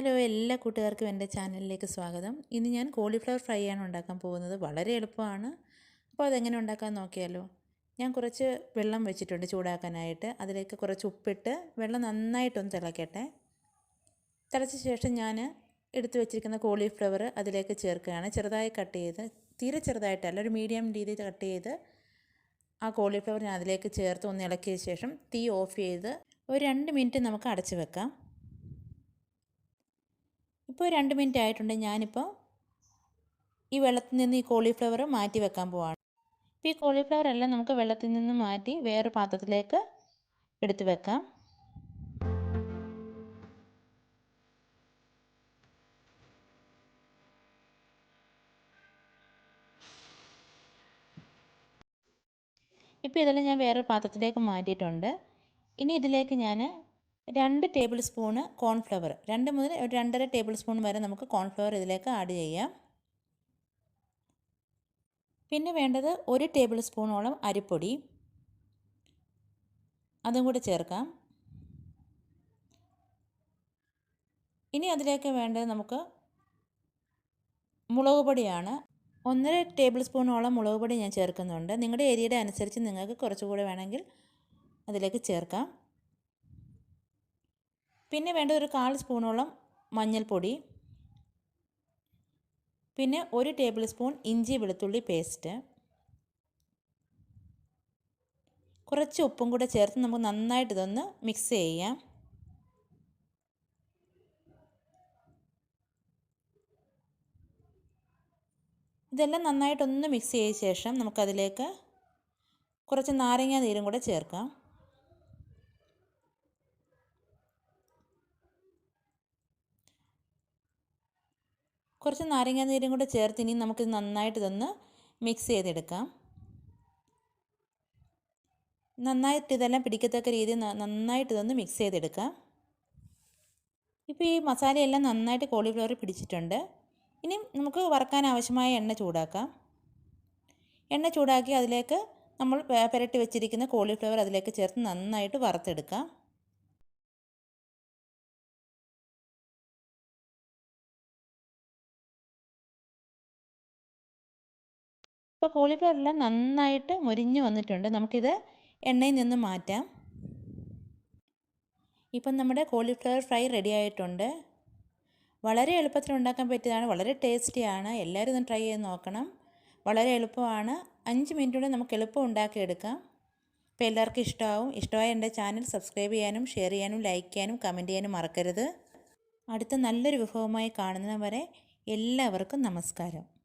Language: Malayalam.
ഹലോ, എല്ലാ കൂട്ടുകാർക്കും എൻ്റെ ചാനലിലേക്ക് സ്വാഗതം. ഇന്ന് ഞാൻ കോളിഫ്ലവർ ഫ്രൈ ആണ് ഉണ്ടാക്കാൻ പോകുന്നത്. വളരെ എളുപ്പമാണ്. അപ്പോൾ അതെങ്ങനെ ഉണ്ടാക്കാൻ നോക്കിയാലോ. ഞാൻ കുറച്ച് വെള്ളം വെച്ചിട്ടുണ്ട് ചൂടാക്കാനായിട്ട്. അതിലേക്ക് കുറച്ച് ഉപ്പിട്ട് വെള്ളം നന്നായിട്ടൊന്ന് തിളക്കട്ടെ. തിളച്ച ശേഷം ഞാൻ എടുത്തു വെച്ചിരിക്കുന്ന കോളിഫ്ലവർ അതിലേക്ക് ചേർക്കുകയാണ്. ചെറുതായി കട്ട് ചെയ്ത്, തീരെ ചെറുതായിട്ടല്ല, ഒരു മീഡിയം രീതിയിൽ കട്ട് ചെയ്ത് ആ കോളിഫ്ലവർ ഞാൻ അതിലേക്ക് ചേർത്ത് ഒന്ന് ഇളക്കിയ ശേഷം തീ ഓഫ് ചെയ്ത് ഒരു 2 മിനിറ്റ് നമുക്ക് അടച്ച് വെക്കാം. ഇപ്പോൾ 2 മിനിറ്റ് ആയിട്ടുണ്ട്. ഞാനിപ്പോൾ ഈ വെള്ളത്തിൽ നിന്ന് ഈ കോളിഫ്ലവർ മാറ്റി വെക്കാൻ പോവാണ്. ഇപ്പോൾ ഈ കോളിഫ്ലവർ എല്ലാം നമുക്ക് വെള്ളത്തിൽ നിന്ന് മാറ്റി വേറെ പാത്രത്തിലേക്ക് എടുത്ത് വെക്കാം. ഇപ്പോൾ ഇതെല്ലാം ഞാൻ വേറെ പാത്രത്തിലേക്ക് മാറ്റിയിട്ടുണ്ട്. ഇനി ഇതിലേക്ക് ഞാൻ 2 ടേബിൾ സ്പൂണ് കോൺഫ്ലവർ, 2 മുതൽ 2.5 ടേബിൾ സ്പൂൺ വരെ നമുക്ക് കോൺഫ്ലവർ ഇതിലേക്ക് ആഡ് ചെയ്യാം. പിന്നെ വേണ്ടത് 1 ടേബിൾ സ്പൂണോളം അരിപ്പൊടി, അതും കൂടെ ചേർക്കാം. ഇനി അതിലേക്ക് വേണ്ടത് നമുക്ക് മുളക് പൊടിയാണ്. 1.5 ടേബിൾ സ്പൂണോളം മുളക് പൊടി ഞാൻ ചേർക്കുന്നുണ്ട്. നിങ്ങളുടെ ഏരിയയുടെ അനുസരിച്ച് നിങ്ങൾക്ക് കുറച്ചുകൂടെ വേണമെങ്കിൽ അതിലേക്ക് ചേർക്കാം. പിന്നെ വേണ്ടത് ഒരു 1/4 സ്പൂണോളം മഞ്ഞൾപ്പൊടി, പിന്നെ 1 ടേബിൾ സ്പൂൺ ഇഞ്ചി വെളുത്തുള്ളി പേസ്റ്റ്, കുറച്ച് ഉപ്പും കൂടെ ചേർത്ത് നമുക്ക് നന്നായിട്ട് ഇതൊന്ന് മിക്സ് ചെയ്യാം. ഇതെല്ലാം നന്നായിട്ടൊന്ന് മിക്സ് ചെയ്ത ശേഷം നമുക്കതിലേക്ക് കുറച്ച് നാരങ്ങ നീരും കൂടെ ചേർക്കാം. കുറച്ച് നാരങ്ങ നീരും കൂടെ ചേർത്ത് ഇനി നമുക്കിത് നന്നായിട്ട് ഇതൊന്ന് മിക്സ് ചെയ്തെടുക്കാം. നന്നായിട്ട് ഇതെല്ലാം പിടിക്കത്തക്ക രീതിയിൽ നന്നായിട്ട് ഇതൊന്ന് മിക്സ് ചെയ്തെടുക്കാം. ഇപ്പോൾ ഈ മസാലയെല്ലാം നന്നായിട്ട് കോളിഫ്ലവർ പിടിച്ചിട്ടുണ്ട്. ഇനി നമുക്ക് വറക്കാൻ ആവശ്യമായ എണ്ണ ചൂടാക്കാം. എണ്ണ ചൂടാക്കി അതിലേക്ക് നമ്മൾ പുരട്ടി വെച്ചിരിക്കുന്ന കോളിഫ്ലവർ അതിലേക്ക് ചേർത്ത് നന്നായിട്ട് വറുത്തെടുക്കാം. ഇപ്പോൾ കോളിഫ്ലവർ എല്ലാം നന്നായിട്ട് മൊരിഞ്ഞ് വന്നിട്ടുണ്ട്. നമുക്കിത് എണ്ണയിൽ നിന്ന് മാറ്റാം. ഇപ്പം നമ്മുടെ കോളിഫ്ലവർ ഫ്രൈ റെഡി ആയിട്ടുണ്ട്. വളരെ എളുപ്പത്തിൽ ഉണ്ടാക്കാൻ പറ്റിയതാണ്, വളരെ ടേസ്റ്റിയാണ്. എല്ലാവരും ഒന്ന് ട്രൈ ചെയ്ത് നോക്കണം. വളരെ എളുപ്പമാണ്. 5 മിനിറ്റ് നമുക്ക് എളുപ്പം ഉണ്ടാക്കിയെടുക്കാം. അപ്പോൾ എല്ലാവർക്കും ഇഷ്ടമായ എൻ്റെ ചാനൽ സബ്സ്ക്രൈബ് ചെയ്യാനും ഷെയർ ചെയ്യാനും ലൈക്ക് ചെയ്യാനും കമൻറ്റ് ചെയ്യാനും മറക്കരുത്. അടുത്ത നല്ലൊരു വിഭവമായി കാണുന്നവരെ എല്ലാവർക്കും നമസ്കാരം.